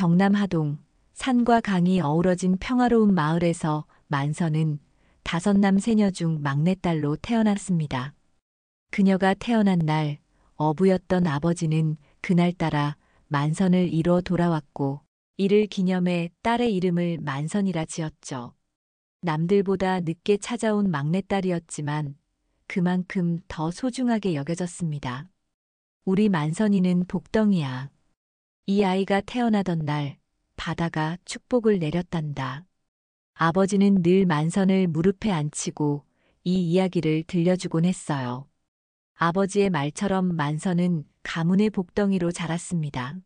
경남 하동, 산과 강이 어우러진 평화로운 마을에서 만선은 5남 3녀 중 막내딸로 태어났습니다. 그녀가 태어난 날 어부였던 아버지는 그날따라 만선을 이뤄 돌아왔고 이를 기념해 딸의 이름을 만선이라 지었죠. 남들보다 늦게 찾아온 막내딸이었지만 그만큼 더 소중하게 여겨졌습니다. 우리 만선이는 복덩이야. 이 아이가 태어나던 날 바다가 축복을 내렸단다. 아버지는 늘 만선을 무릎에 앉히고 이 이야기를 들려주곤 했어요. 아버지의 말처럼 만선은 가문의 복덩이로 자랐습니다.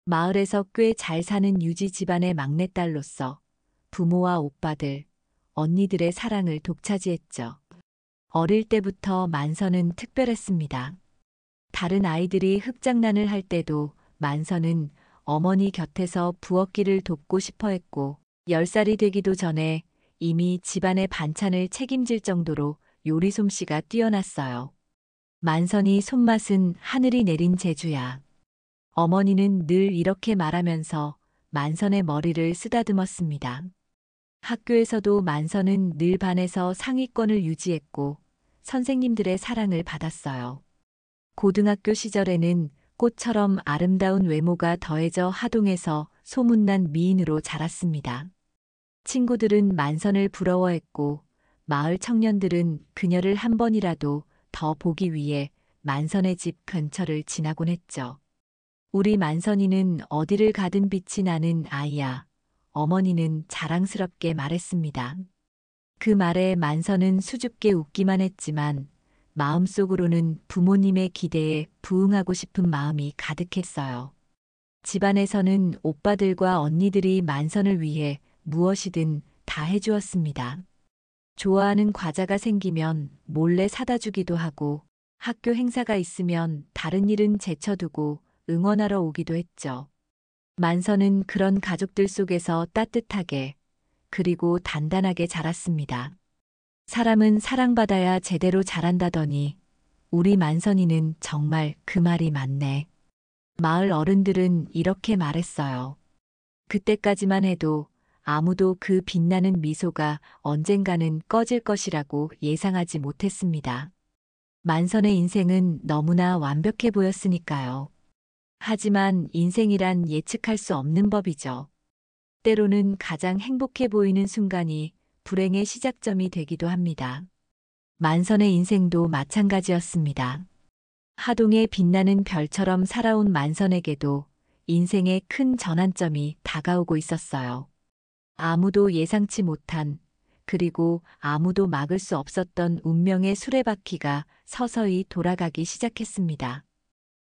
마을에서 꽤 잘 사는 유지 집안의 막내딸로서 부모와 오빠들, 언니들의 사랑을 독차지했죠. 어릴 때부터 만선은 특별했습니다. 다른 아이들이 흙장난을 할 때도 만선은 어머니 곁에서 부엌일을 돕고 싶어 했고 10살이 되기도 전에 이미 집안의 반찬을 책임질 정도로 요리 솜씨가 뛰어났어요. 만선이 손맛은 하늘이 내린 재주야. 어머니는 늘 이렇게 말하면서 만선의 머리를 쓰다듬었습니다. 학교에서도 만선은 늘 반에서 상위권을 유지했고 선생님들의 사랑을 받았어요. 고등학교 시절에는 꽃처럼 아름다운 외모가 더해져 하동에서 소문난 미인으로 자랐습니다. 친구들은 만선을 부러워했고 마을 청년들은 그녀를 한 번이라도 더 보기 위해 만선의 집 근처를 지나곤 했죠. 우리 만선이는 어디를 가든 빛이 나는 아이야. 어머니는 자랑스럽게 말했습니다. 그 말에 만선은 수줍게 웃기만 했지만 마음속으로는 부모님의 기대에 부응하고 싶은 마음이 가득했어요. 집안에서는 오빠들과 언니들이 만선을 위해 무엇이든 다 해주었습니다. 좋아하는 과자가 생기면 몰래 사다 주기도 하고 학교 행사가 있으면 다른 일은 제쳐두고 응원하러 오기도 했죠. 만선은 그런 가족들 속에서 따뜻하게 그리고 단단하게 자랐습니다. 사람은 사랑받아야 제대로 자란다더니 우리 만선이는 정말 그 말이 맞네. 마을 어른들은 이렇게 말했어요. 그때까지만 해도 아무도 그 빛나는 미소가 언젠가는 꺼질 것이라고 예상하지 못했습니다. 만선의 인생은 너무나 완벽해 보였으니까요. 하지만 인생이란 예측할 수 없는 법이죠. 때로는 가장 행복해 보이는 순간이 불행의 시작점이 되기도 합니다. 만선의 인생도 마찬가지였습니다. 하동의 빛나는 별처럼 살아온 만선에게도 인생의 큰 전환점이 다가오고 있었어요. 아무도 예상치 못한 그리고 아무도 막을 수 없었던 운명의 수레바퀴가 서서히 돌아가기 시작했습니다.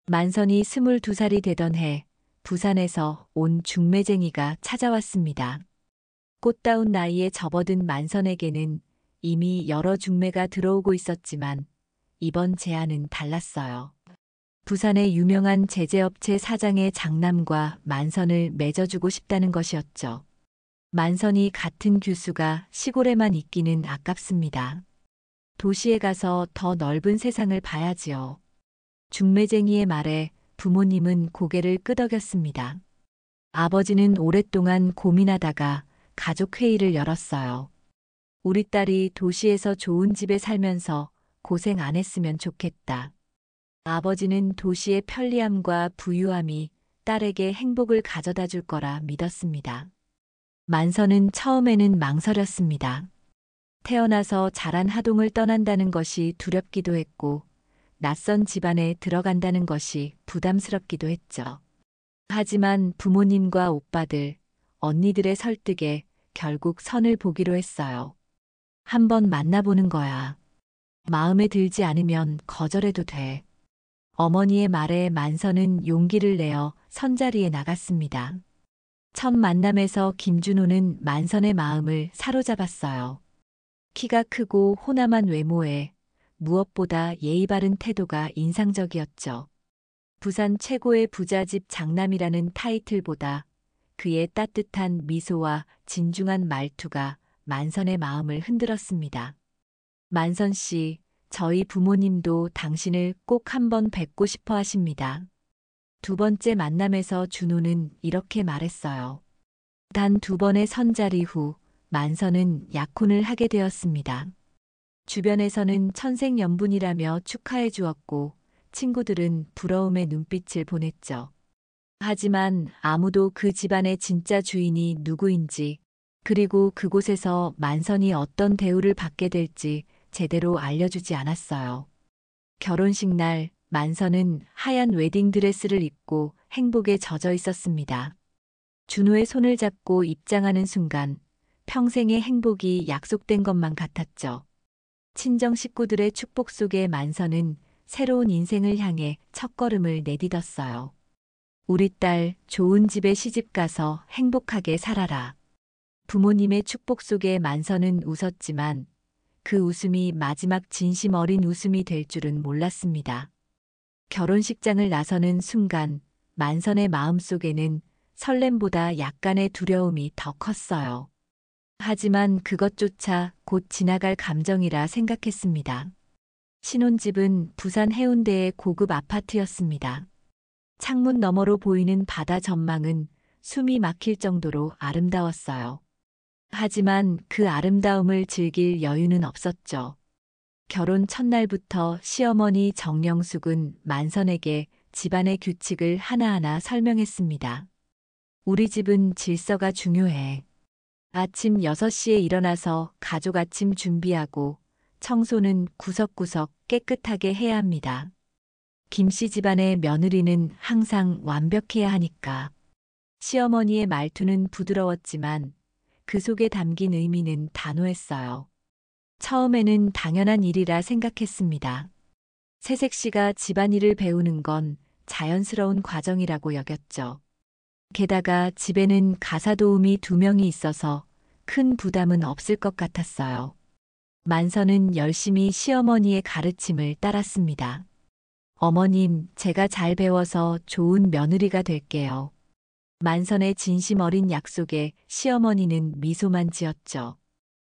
만선이 22살이 되던 해 부산에서 온 중매쟁이가 찾아왔습니다. 꽃다운 나이에 접어든 만선에게는 이미 여러 중매가 들어오고 있었지만 이번 제안은 달랐어요. 부산의 유명한 제재업체 사장의 장남과 만선을 맺어주고 싶다는 것이었죠. 만선이 같은 교수가 시골에만 있기는 아깝습니다. 도시에 가서 더 넓은 세상을 봐야지요. 중매쟁이의 말에 부모님은 고개를 끄덕였습니다. 아버지는 오랫동안 고민하다가 가족회의를 열었어요. 우리 딸이 도시에서 좋은 집에 살면서 고생 안 했으면 좋겠다. 아버지는 도시의 편리함과 부유함이 딸에게 행복을 가져다 줄 거라 믿었습니다. 만선은 처음에는 망설였습니다. 태어나서 자란 하동을 떠난다는 것이 두렵기도 했고 낯선 집안에 들어간다는 것이 부담스럽기도 했죠. 하지만 부모님과 오빠들, 언니들의 설득에 결국 선을 보기로 했어요. 한번 만나보는 거야. 마음에 들지 않으면 거절해도 돼. 어머니의 말에 만선은 용기를 내어 선자리에 나갔습니다. 첫 만남에서 김준호는 만선의 마음을 사로잡았어요. 키가 크고 호남한 외모에 무엇보다 예의 바른 태도가 인상적이었죠. 부산 최고의 부잣집 장남이라는 타이틀보다 그의 따뜻한 미소와 진중한 말투가 만선의 마음을 흔들었습니다. 만선 씨, 저희 부모님도 당신을 꼭 한번 뵙고 싶어 하십니다. 두 번째 만남에서 준호는 이렇게 말했어요. 단 두 번의 선자리 후 만선은 약혼을 하게 되었습니다. 주변에서는 천생연분이라며 축하해 주었고 친구들은 부러움의 눈빛을 보냈죠. 하지만 아무도 그 집안의 진짜 주인이 누구인지 그리고 그곳에서 만선이 어떤 대우를 받게 될지 제대로 알려주지 않았어요. 결혼식 날 만선은 하얀 웨딩드레스를 입고 행복에 젖어 있었습니다. 준호의 손을 잡고 입장하는 순간 평생의 행복이 약속된 것만 같았죠. 친정 식구들의 축복 속에 만선은 새로운 인생을 향해 첫걸음을 내딛었어요. 우리 딸 좋은 집에 시집가서 행복하게 살아라. 부모님의 축복 속에 만선은 웃었지만 그 웃음이 마지막 진심 어린 웃음이 될 줄은 몰랐습니다. 결혼식장을 나서는 순간 만선의 마음속에는 설렘보다 약간의 두려움이 더 컸어요. 하지만 그것조차 곧 지나갈 감정이라 생각했습니다. 신혼집은 부산 해운대의 고급 아파트였습니다. 창문 너머로 보이는 바다 전망은 숨이 막힐 정도로 아름다웠어요. 하지만 그 아름다움을 즐길 여유는 없었죠. 결혼 첫날부터 시어머니 정영숙은 만선에게 집안의 규칙을 하나하나 설명했습니다. 우리 집은 질서가 중요해. 아침 6시에 일어나서 가족 아침 준비하고 청소는 구석구석 깨끗하게 해야 합니다. 김씨 집안의 며느리는 항상 완벽해야 하니까. 시어머니의 말투는 부드러웠지만 그 속에 담긴 의미는 단호했어요. 처음에는 당연한 일이라 생각했습니다. 새색 씨가 집안일을 배우는 건 자연스러운 과정이라고 여겼죠. 게다가 집에는 가사 도우미 2명이 있어서 큰 부담은 없을 것 같았어요. 만선은 열심히 시어머니의 가르침을 따랐습니다. 어머님, 제가 잘 배워서 좋은 며느리가 될게요. 만선의 진심 어린 약속에 시어머니는 미소만 지었죠.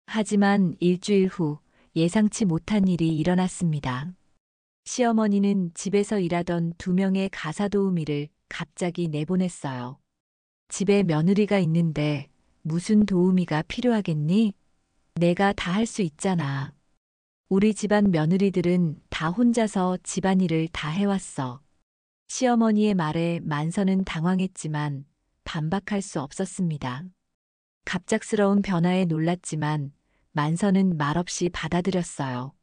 하지만 일주일 후 예상치 못한 일이 일어났습니다. 시어머니는 집에서 일하던 2명의 가사 도우미를 갑자기 내보냈어요. 집에 며느리가 있는데 무슨 도우미가 필요하겠니? 내가 다 할 수 있잖아. 우리 집안 며느리들은 다 혼자서 집안일을 다 해왔어. 시어머니의 말에 만선은 당황했지만 반박할 수 없었습니다. 갑작스러운 변화에 놀랐지만 만선은 말없이 받아들였어요.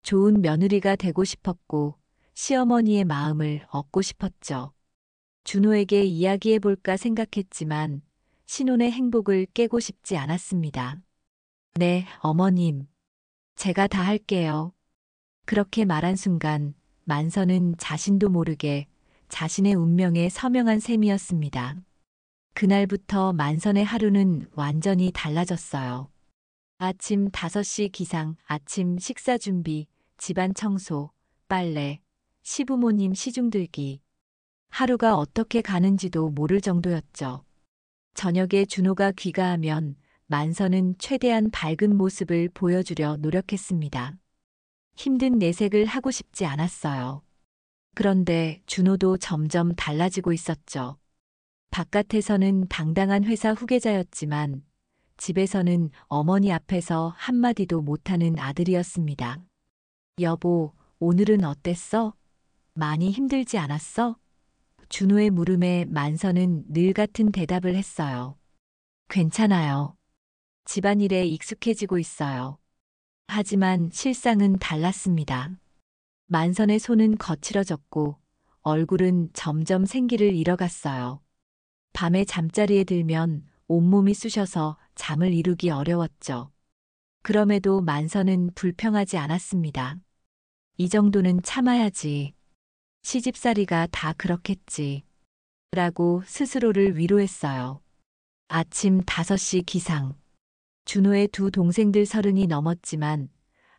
좋은 며느리가 되고 싶었고 시어머니의 마음을 얻고 싶었죠. 준호에게 이야기해볼까 생각했지만 신혼의 행복을 깨고 싶지 않았습니다. 네, 어머님. 제가 다 할게요. 그렇게 말한 순간 만선은 자신도 모르게 자신의 운명에 서명한 셈이었습니다. 그날부터 만선의 하루는 완전히 달라졌어요. 아침 5시 기상, 아침 식사 준비, 집안 청소, 빨래, 시부모님 시중 들기. 하루가 어떻게 가는지도 모를 정도였죠. 저녁에 준호가 귀가하면 만선은 최대한 밝은 모습을 보여주려 노력했습니다. 힘든 내색을 하고 싶지 않았어요. 그런데 준호도 점점 달라지고 있었죠. 바깥에서는 당당한 회사 후계자였지만 집에서는 어머니 앞에서 한마디도 못하는 아들이었습니다. 여보, 오늘은 어땠어? 많이 힘들지 않았어? 준호의 물음에 만선은 늘 같은 대답을 했어요. 괜찮아요. 집안일에 익숙해지고 있어요. 하지만 실상은 달랐습니다. 만선의 손은 거칠어졌고 얼굴은 점점 생기를 잃어갔어요. 밤에 잠자리에 들면 온몸이 쑤셔서 잠을 이루기 어려웠죠. 그럼에도 만선은 불평하지 않았습니다. 이 정도는 참아야지. 시집살이가 다 그렇겠지. 라고 스스로를 위로했어요. 아침 5시 기상. 준호의 2 동생들 30이 넘었지만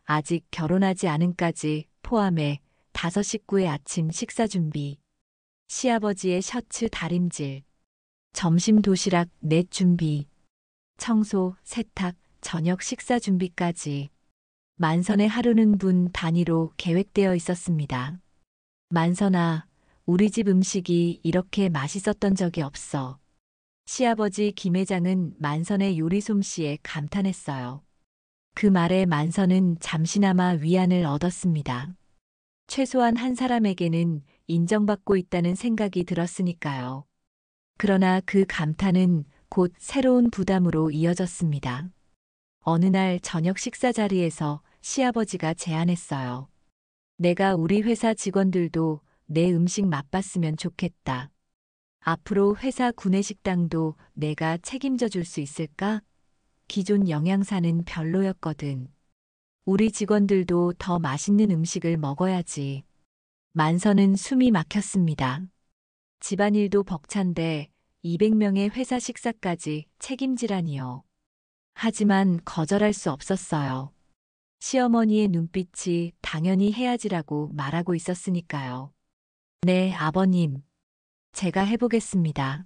아직 결혼하지 않은까지 포함해 5 식구의 아침 식사 준비. 시아버지의 셔츠 다림질. 점심 도시락 넷 준비. 청소, 세탁, 저녁 식사 준비까지. 만선의 하루는 분 단위로 계획되어 있었습니다. 만선아, 우리 집 음식이 이렇게 맛있었던 적이 없어. 시아버지 김 회장은 만선의 요리 솜씨에 감탄했어요. 그 말에 만선은 잠시나마 위안을 얻었습니다. 최소한 한 사람에게는 인정받고 있다는 생각이 들었으니까요. 그러나 그 감탄은 곧 새로운 부담으로 이어졌습니다. 어느 날 저녁 식사 자리에서 시아버지가 제안했어요. 내가 우리 회사 직원들도 내 음식 맛봤으면 좋겠다. 앞으로 회사 구내식당도 내가 책임져 줄 수 있을까? 기존 영양사는 별로였거든. 우리 직원들도 더 맛있는 음식을 먹어야지. 만선은 숨이 막혔습니다. 집안일도 벅찬데 200명의 회사 식사까지 책임지라니요. 하지만 거절할 수 없었어요. 시어머니의 눈빛이 당연히 해야지라고 말하고 있었으니까요. 네, 아버님. 제가 해보겠습니다.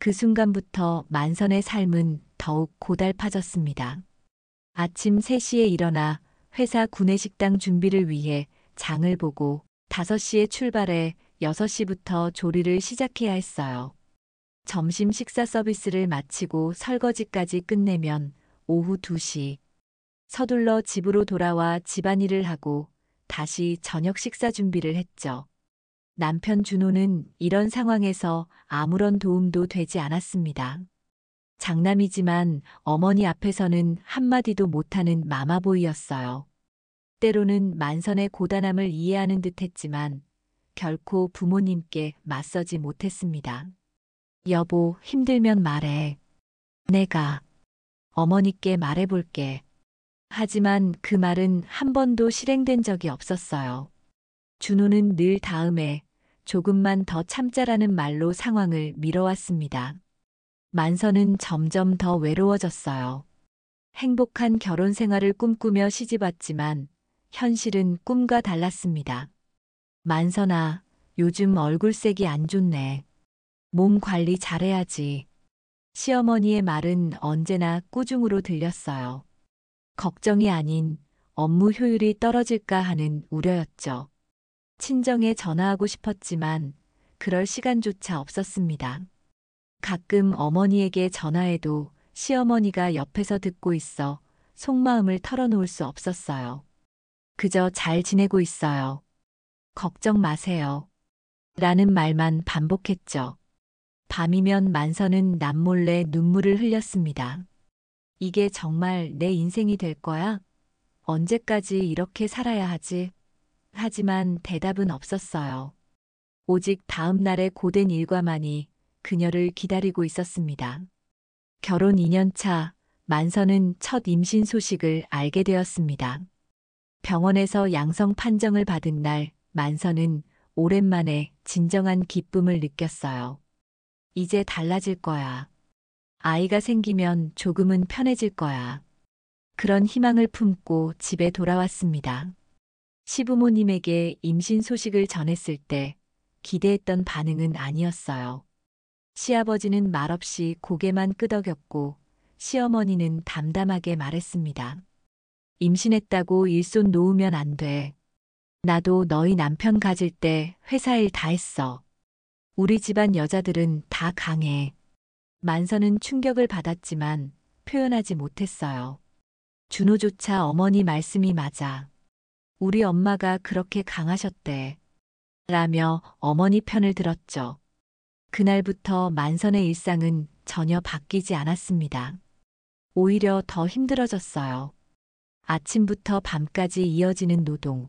그 순간부터 만선의 삶은 더욱 고달파졌습니다. 아침 3시에 일어나 회사 구내식당 준비를 위해 장을 보고 5시에 출발해 6시부터 조리를 시작해야 했어요. 점심 식사 서비스를 마치고 설거지까지 끝내면 오후 2시. 서둘러 집으로 돌아와 집안일을 하고 다시 저녁 식사 준비를 했죠. 남편 준호는 이런 상황에서 아무런 도움도 되지 않았습니다. 장남이지만 어머니 앞에서는 한마디도 못하는 마마보이였어요. 때로는 만선의 고단함을 이해하는 듯했지만 결코 부모님께 맞서지 못했습니다. 여보, 힘들면 말해. 내가 어머니께 말해볼게. 하지만 그 말은 한 번도 실행된 적이 없었어요. 준호는 늘 다음에 조금만 더 참자라는 말로 상황을 미뤄왔습니다. 만선은 점점 더 외로워졌어요. 행복한 결혼 생활을 꿈꾸며 시집왔지만 현실은 꿈과 달랐습니다. 만선아, 요즘 얼굴색이 안 좋네. 몸 관리 잘해야지. 시어머니의 말은 언제나 꾸중으로 들렸어요. 걱정이 아닌 업무 효율이 떨어질까 하는 우려였죠. 친정에 전화하고 싶었지만 그럴 시간조차 없었습니다. 가끔 어머니에게 전화해도 시어머니가 옆에서 듣고 있어 속마음을 털어놓을 수 없었어요. 그저 잘 지내고 있어요. 걱정 마세요. 라는 말만 반복했죠. 밤이면 만선은 남몰래 눈물을 흘렸습니다. 이게 정말 내 인생이 될 거야? 언제까지 이렇게 살아야 하지? 하지만 대답은 없었어요. 오직 다음 날의 고된 일과만이 그녀를 기다리고 있었습니다. 결혼 2년 차, 만선은 첫 임신 소식을 알게 되었습니다. 병원에서 양성 판정을 받은 날, 만선은 오랜만에 진정한 기쁨을 느꼈어요. 이제 달라질 거야. 아이가 생기면 조금은 편해질 거야. 그런 희망을 품고 집에 돌아왔습니다. 시부모님에게 임신 소식을 전했을 때 기대했던 반응은 아니었어요. 시아버지는 말없이 고개만 끄덕였고 시어머니는 담담하게 말했습니다. 임신했다고 일손 놓으면 안 돼. 나도 너희 남편 가질 때 회사 일 다 했어. 우리 집안 여자들은 다 강해. 만선은 충격을 받았지만 표현하지 못했어요. 준호조차 어머니 말씀이 맞아. 우리 엄마가 그렇게 강하셨대. 라며 어머니 편을 들었죠. 그날부터 만선의 일상은 전혀 바뀌지 않았습니다. 오히려 더 힘들어졌어요. 아침부터 밤까지 이어지는 노동.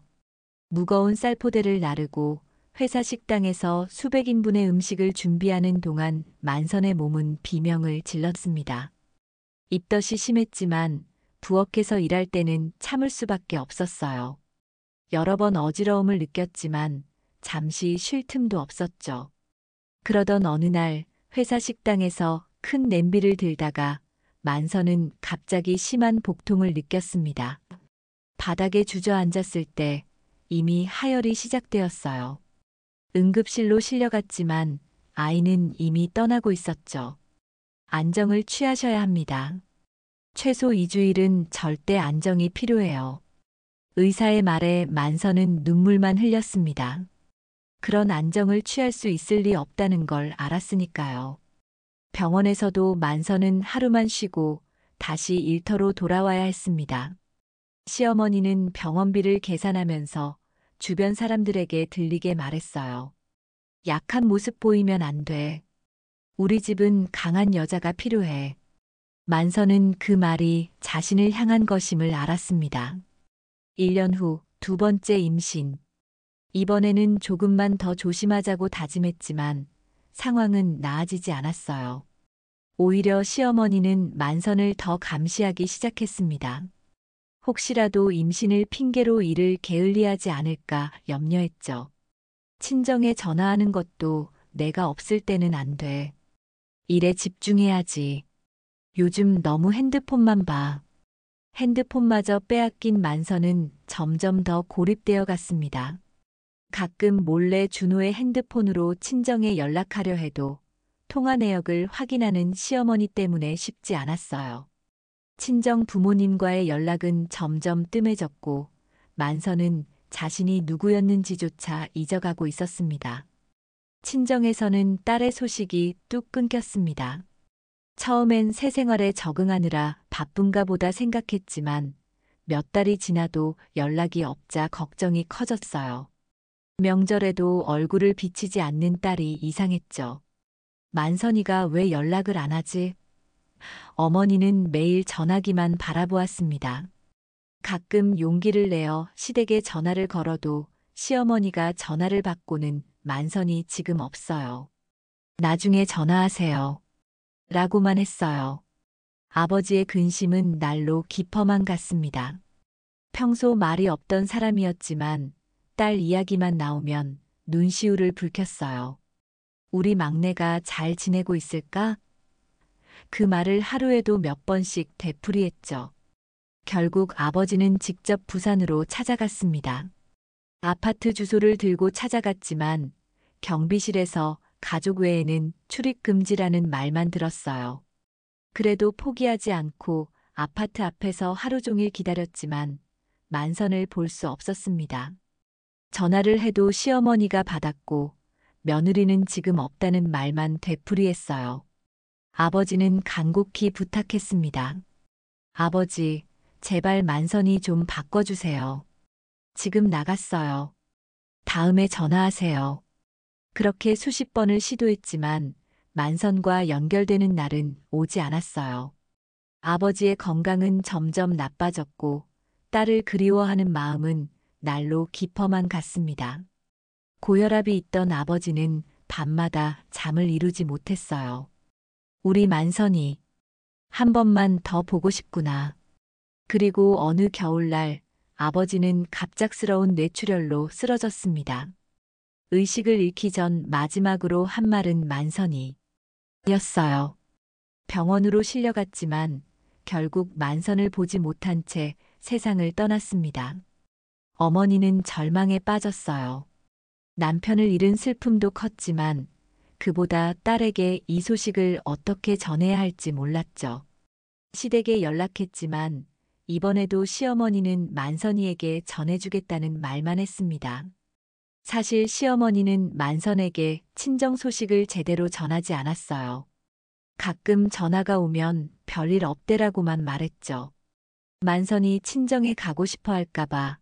무거운 쌀포대를 나르고 회사 식당에서 수백 인분의 음식을 준비하는 동안 만선의 몸은 비명을 질렀습니다. 입덧이 심했지만 부엌에서 일할 때는 참을 수밖에 없었어요. 여러 번 어지러움을 느꼈지만 잠시 쉴 틈도 없었죠. 그러던 어느 날 회사 식당에서 큰 냄비를 들다가 만선은 갑자기 심한 복통을 느꼈습니다. 바닥에 주저앉았을 때 이미 하혈이 시작되었어요. 응급실로 실려갔지만 아이는 이미 떠나고 있었죠. 안정을 취하셔야 합니다. 최소 2주일은 절대 안정이 필요해요. 의사의 말에 만선은 눈물만 흘렸습니다. 그런 안정을 취할 수 있을 리 없다는 걸 알았으니까요. 병원에서도 만선은 하루만 쉬고 다시 일터로 돌아와야 했습니다. 시어머니는 병원비를 계산하면서 주변 사람들에게 들리게 말했어요. 약한 모습 보이면 안 돼. 우리 집은 강한 여자가 필요해. 만선은 그 말이 자신을 향한 것임을 알았습니다. 1년 후 두 번째 임신. 이번에는 조금만 더 조심하자고 다짐했지만 상황은 나아지지 않았어요. 오히려 시어머니는 만선을 더 감시하기 시작했습니다. 혹시라도 임신을 핑계로 일을 게을리하지 않을까 염려했죠. 친정에 전화하는 것도 내가 없을 때는 안 돼. 일에 집중해야지. 요즘 너무 핸드폰만 봐. 핸드폰마저 빼앗긴 만선은 점점 더 고립되어 갔습니다. 가끔 몰래 준호의 핸드폰으로 친정에 연락하려 해도 통화 내역을 확인하는 시어머니 때문에 쉽지 않았어요. 친정 부모님과의 연락은 점점 뜸해졌고 만선은 자신이 누구였는지조차 잊어가고 있었습니다. 친정에서는 딸의 소식이 뚝 끊겼습니다. 처음엔 새 생활에 적응하느라 바쁜가 보다 생각했지만 몇 달이 지나도 연락이 없자 걱정이 커졌어요. 명절에도 얼굴을 비치지 않는 딸이 이상했죠. 만선이가 왜 연락을 안 하지? 어머니는 매일 전화기만 바라보았습니다. 가끔 용기를 내어 시댁에 전화를 걸어도 시어머니가 전화를 받고는 만선이 지금 없어요. 나중에 전화하세요. 라고만 했어요. 아버지의 근심은 날로 깊어만 갔습니다. 평소 말이 없던 사람이었지만 딸 이야기만 나오면 눈시울을 붉혔어요. 우리 막내가 잘 지내고 있을까? 그 말을 하루에도 몇 번씩 되풀이했죠. 결국 아버지는 직접 부산으로 찾아갔습니다. 아파트 주소를 들고 찾아갔지만 경비실에서 가족 외에는 출입 금지라는 말만 들었어요. 그래도 포기하지 않고 아파트 앞에서 하루 종일 기다렸지만 만선을 볼 수 없었습니다. 전화를 해도 시어머니가 받았고 며느리는 지금 없다는 말만 되풀이했어요. 아버지는 간곡히 부탁했습니다. 아버지, 제발 만선이 좀 바꿔주세요. 지금 나갔어요. 다음에 전화하세요. 그렇게 수십 번을 시도했지만 만선과 연결되는 날은 오지 않았어요. 아버지의 건강은 점점 나빠졌고 딸을 그리워하는 마음은 날로 깊어만 갔습니다. 고혈압이 있던 아버지는 밤마다 잠을 이루지 못했어요. 우리 만선이 한 번만 더 보고 싶구나. 그리고 어느 겨울날 아버지는 갑작스러운 뇌출혈로 쓰러졌습니다. 의식을 잃기 전 마지막으로 한 말은 만선이였어요. 병원으로 실려갔지만 결국 만선을 보지 못한 채 세상을 떠났습니다. 어머니는 절망에 빠졌어요. 남편을 잃은 슬픔도 컸지만 그보다 딸에게 이 소식을 어떻게 전해야 할지 몰랐죠. 시댁에 연락했지만 이번에도 시어머니는 만선이에게 전해주겠다는 말만 했습니다. 사실 시어머니는 만선에게 친정 소식을 제대로 전하지 않았어요. 가끔 전화가 오면 별일 없대라고만 말했죠. 만선이 친정에 가고 싶어 할까봐,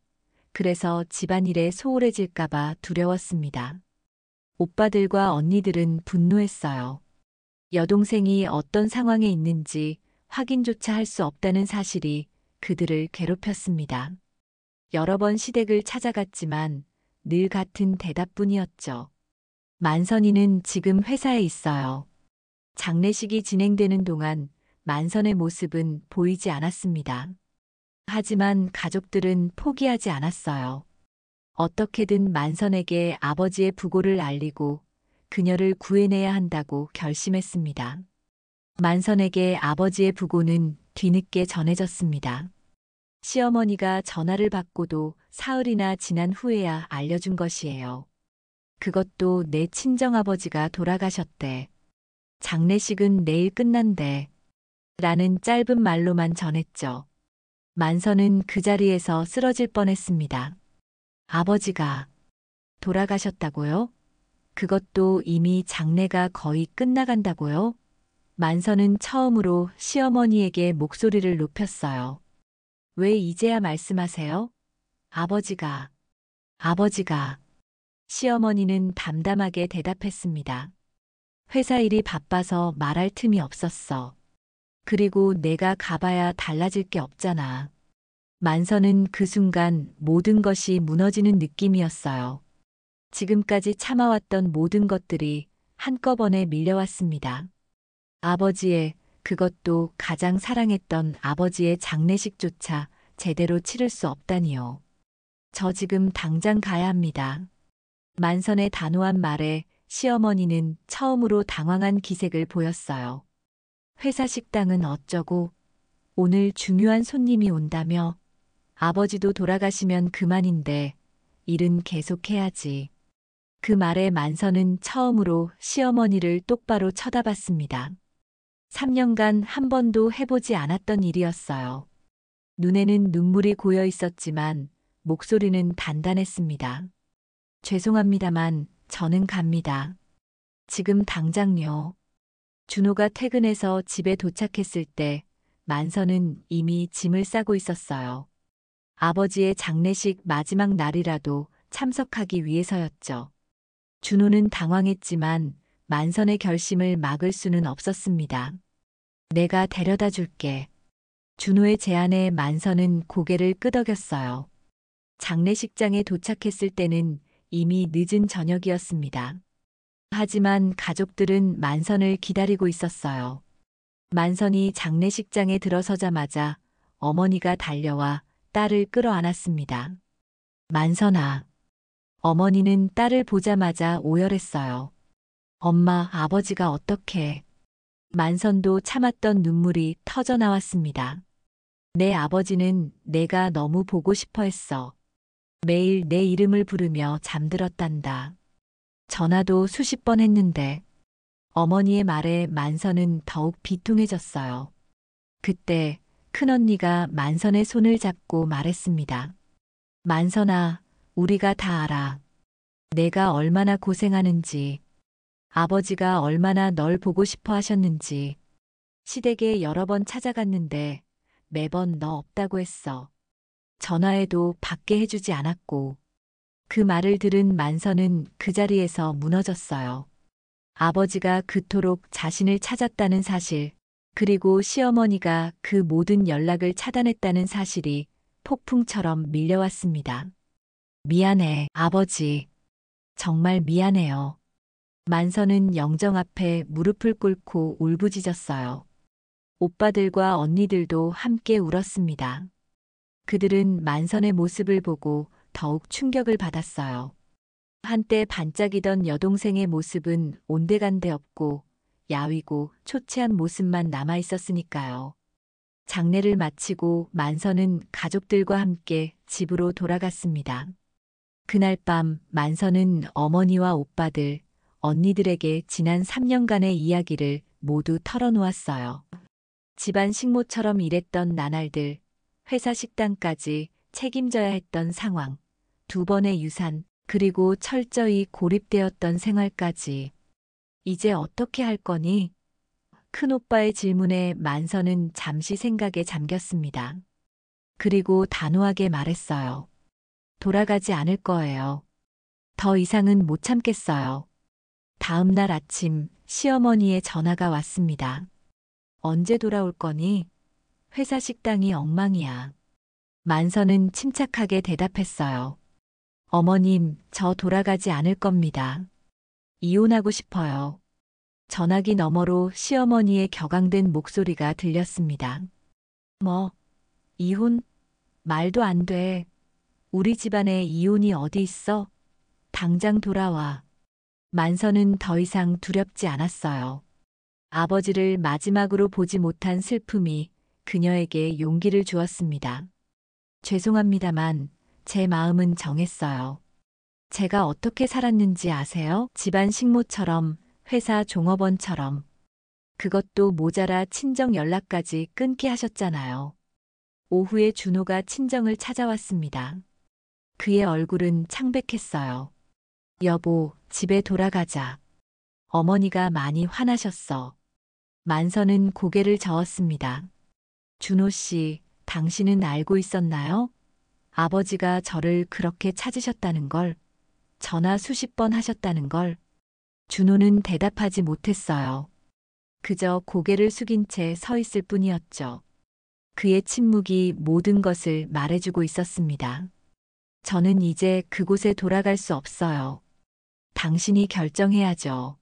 그래서 집안일에 소홀해질까봐 두려웠습니다. 오빠들과 언니들은 분노했어요. 여동생이 어떤 상황에 있는지 확인조차 할 수 없다는 사실이 그들을 괴롭혔습니다. 여러 번 시댁을 찾아갔지만 늘 같은 대답뿐이었죠. 만선이는 지금 회사에 있어요. 장례식이 진행되는 동안 만선의 모습은 보이지 않았습니다. 하지만 가족들은 포기하지 않았어요. 어떻게든 만선에게 아버지의 부고를 알리고 그녀를 구해내야 한다고 결심했습니다. 만선에게 아버지의 부고는 뒤늦게 전해졌습니다. 시어머니가 전화를 받고도 사흘이나 지난 후에야 알려준 것이에요. 그것도 내 친정아버지가 돌아가셨대. 장례식은 내일 끝난대. 라는 짧은 말로만 전했죠. 만선은 그 자리에서 쓰러질 뻔했습니다. 아버지가 돌아가셨다고요? 그것도 이미 장례가 거의 끝나간다고요? 만선은 처음으로 시어머니에게 목소리를 높였어요. 왜 이제야 말씀하세요? 아버지가, 아버지가. 시어머니는 담담하게 대답했습니다. 회사 일이 바빠서 말할 틈이 없었어. 그리고 내가 가봐야 달라질 게 없잖아. 만선은 그 순간 모든 것이 무너지는 느낌이었어요. 지금까지 참아왔던 모든 것들이 한꺼번에 밀려왔습니다. 아버지의, 그것도 가장 사랑했던 아버지의 장례식조차 제대로 치를 수 없다니요. 저 지금 당장 가야 합니다. 만선의 단호한 말에 시어머니는 처음으로 당황한 기색을 보였어요. 회사 식당은 어쩌고, 오늘 중요한 손님이 온다며, 아버지도 돌아가시면 그만인데, 일은 계속해야지. 그 말에 만선은 처음으로 시어머니를 똑바로 쳐다봤습니다. 3년간 한 번도 해보지 않았던 일이었어요. 눈에는 눈물이 고여 있었지만 목소리는 단단했습니다. 죄송합니다만 저는 갑니다. 지금 당장요. 준호가 퇴근해서 집에 도착했을 때 만선은 이미 짐을 싸고 있었어요. 아버지의 장례식 마지막 날이라도 참석하기 위해서였죠. 준호는 당황했지만 만선의 결심을 막을 수는 없었습니다. 내가 데려다 줄게. 준호의 제안에 만선은 고개를 끄덕였어요. 장례식장에 도착했을 때는 이미 늦은 저녁이었습니다. 하지만 가족들은 만선을 기다리고 있었어요. 만선이 장례식장에 들어서자마자 어머니가 달려와 딸을 끌어안았습니다. 만선아. 어머니는 딸을 보자마자 오열했어요. 엄마, 아버지가 어떻게. 만선도 참았던 눈물이 터져 나왔습니다. 내 아버지는 내가 너무 보고 싶어 했어. 매일 내 이름을 부르며 잠들었단다. 전화도 수십 번 했는데 어머니의 말에 만선은 더욱 비통해졌어요. 그때 큰언니가 만선의 손을 잡고 말했습니다. 만선아, 우리가 다 알아. 내가 얼마나 고생하는지, 아버지가 얼마나 널 보고 싶어 하셨는지. 시댁에 여러 번 찾아갔는데 매번 너 없다고 했어. 전화해도 받게 해주지 않았고. 그 말을 들은 만선은 그 자리에서 무너졌어요. 아버지가 그토록 자신을 찾았다는 사실, 그리고 시어머니가 그 모든 연락을 차단했다는 사실이 폭풍처럼 밀려왔습니다. 미안해, 아버지. 정말 미안해요. 만선은 영정 앞에 무릎을 꿇고 울부짖었어요. 오빠들과 언니들도 함께 울었습니다. 그들은 만선의 모습을 보고 더욱 충격을 받았어요. 한때 반짝이던 여동생의 모습은 온데간데 없고 야위고 초췌한 모습만 남아 있었으니까요. 장례를 마치고 만선은 가족들과 함께 집으로 돌아갔습니다. 그날 밤 만선은 어머니와 오빠들, 언니들에게 지난 3년간의 이야기를 모두 털어놓았어요. 집안 식모처럼 일했던 나날들, 회사 식당까지 책임져야 했던 상황, 2번의 유산, 그리고 철저히 고립되었던 생활까지. 이제 어떻게 할 거니? 큰오빠의 질문에 만선은 잠시 생각에 잠겼습니다. 그리고 단호하게 말했어요. 돌아가지 않을 거예요. 더 이상은 못 참겠어요. 다음 날 아침 시어머니의 전화가 왔습니다. 언제 돌아올 거니? 회사 식당이 엉망이야. 만선은 침착하게 대답했어요. 어머님, 저 돌아가지 않을 겁니다. 이혼하고 싶어요. 전화기 너머로 시어머니의 격앙된 목소리가 들렸습니다. 뭐, 이혼? 말도 안 돼. 우리 집안에 이혼이 어디 있어? 당장 돌아와. 만선은 더 이상 두렵지 않았어요. 아버지를 마지막으로 보지 못한 슬픔이 그녀에게 용기를 주었습니다. 죄송합니다만 제 마음은 정했어요. 제가 어떻게 살았는지 아세요? 집안 식모처럼, 회사 종업원처럼. 그것도 모자라 친정 연락까지 끊게 하셨잖아요. 오후에 준호가 친정을 찾아왔습니다. 그의 얼굴은 창백했어요. 여보, 집에 돌아가자. 어머니가 많이 화나셨어. 만선은 고개를 저었습니다. 준호 씨, 당신은 알고 있었나요? 아버지가 저를 그렇게 찾으셨다는 걸, 전화 수십 번 하셨다는 걸. 준호는 대답하지 못했어요. 그저 고개를 숙인 채 서 있을 뿐이었죠. 그의 침묵이 모든 것을 말해주고 있었습니다. 저는 이제 그곳에 돌아갈 수 없어요. 당신이 결정해야죠.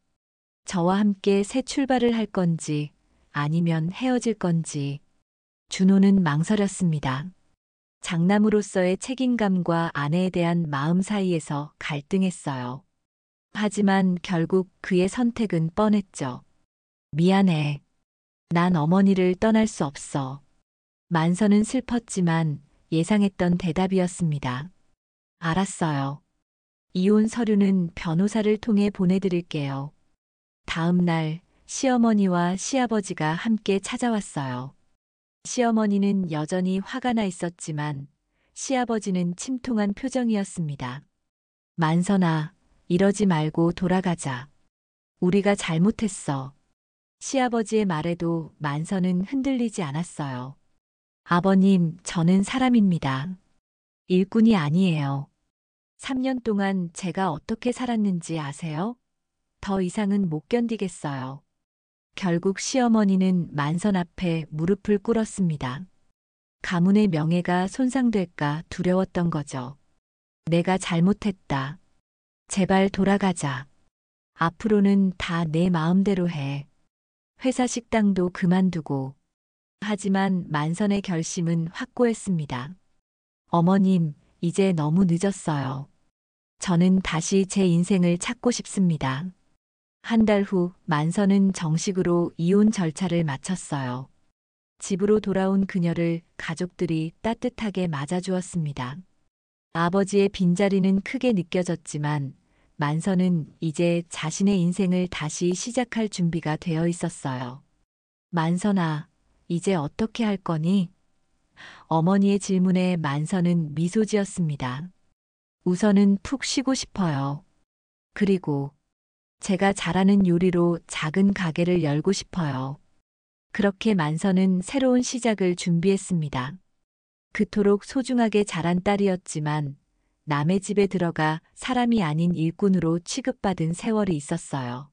저와 함께 새 출발을 할 건지 아니면 헤어질 건지. 준호는 망설였습니다. 장남으로서의 책임감과 아내에 대한 마음 사이에서 갈등했어요. 하지만 결국 그의 선택은 뻔했죠. 미안해. 난 어머니를 떠날 수 없어. 만선은 슬펐지만 예상했던 대답이었습니다. 알았어요. 이혼 서류는 변호사를 통해 보내드릴게요. 다음 날 시어머니와 시아버지가 함께 찾아왔어요. 시어머니는 여전히 화가 나 있었지만 시아버지는 침통한 표정이었습니다. 만선아, 이러지 말고 돌아가자. 우리가 잘못했어. 시아버지의 말에도 만선은 흔들리지 않았어요. 아버님, 저는 사람입니다. 일꾼이 아니에요. 3년 동안 제가 어떻게 살았는지 아세요? 더 이상은 못 견디겠어요. 결국 시어머니는 만선 앞에 무릎을 꿇었습니다. 가문의 명예가 손상될까 두려웠던 거죠. 내가 잘못했다. 제발 돌아가자. 앞으로는 다 내 마음대로 해. 회사 식당도 그만두고. 하지만 만선의 결심은 확고했습니다. 어머님, 이제 너무 늦었어요. 저는 다시 제 인생을 찾고 싶습니다. 한 달 후 만선은 정식으로 이혼 절차를 마쳤어요. 집으로 돌아온 그녀를 가족들이 따뜻하게 맞아주었습니다. 아버지의 빈자리는 크게 느껴졌지만 만선은 이제 자신의 인생을 다시 시작할 준비가 되어 있었어요. 만선아, 이제 어떻게 할 거니? 어머니의 질문에 만선은 미소 지었습니다. 우선은 푹 쉬고 싶어요. 그리고 제가 잘하는 요리로 작은 가게를 열고 싶어요. 그렇게 만선은 새로운 시작을 준비했습니다. 그토록 소중하게 자란 딸이었지만 남의 집에 들어가 사람이 아닌 일꾼으로 취급받은 세월이 있었어요.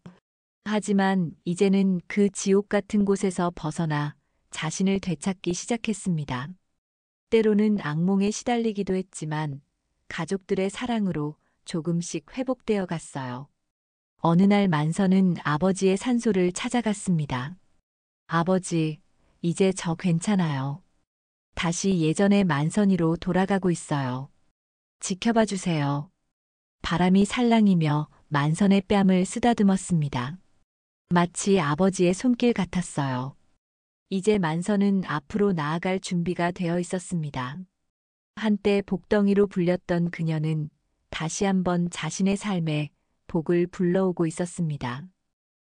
하지만 이제는 그 지옥 같은 곳에서 벗어나 자신을 되찾기 시작했습니다. 때로는 악몽에 시달리기도 했지만 가족들의 사랑으로 조금씩 회복되어 갔어요. 어느 날 만선은 아버지의 산소를 찾아갔습니다. 아버지, 이제 저 괜찮아요. 다시 예전의 만선이로 돌아가고 있어요. 지켜봐 주세요. 바람이 살랑이며 만선의 뺨을 쓰다듬었습니다. 마치 아버지의 손길 같았어요. 이제 만선은 앞으로 나아갈 준비가 되어 있었습니다. 한때 복덩이로 불렸던 그녀는 다시 한번 자신의 삶에 복을 불러오고 있었습니다.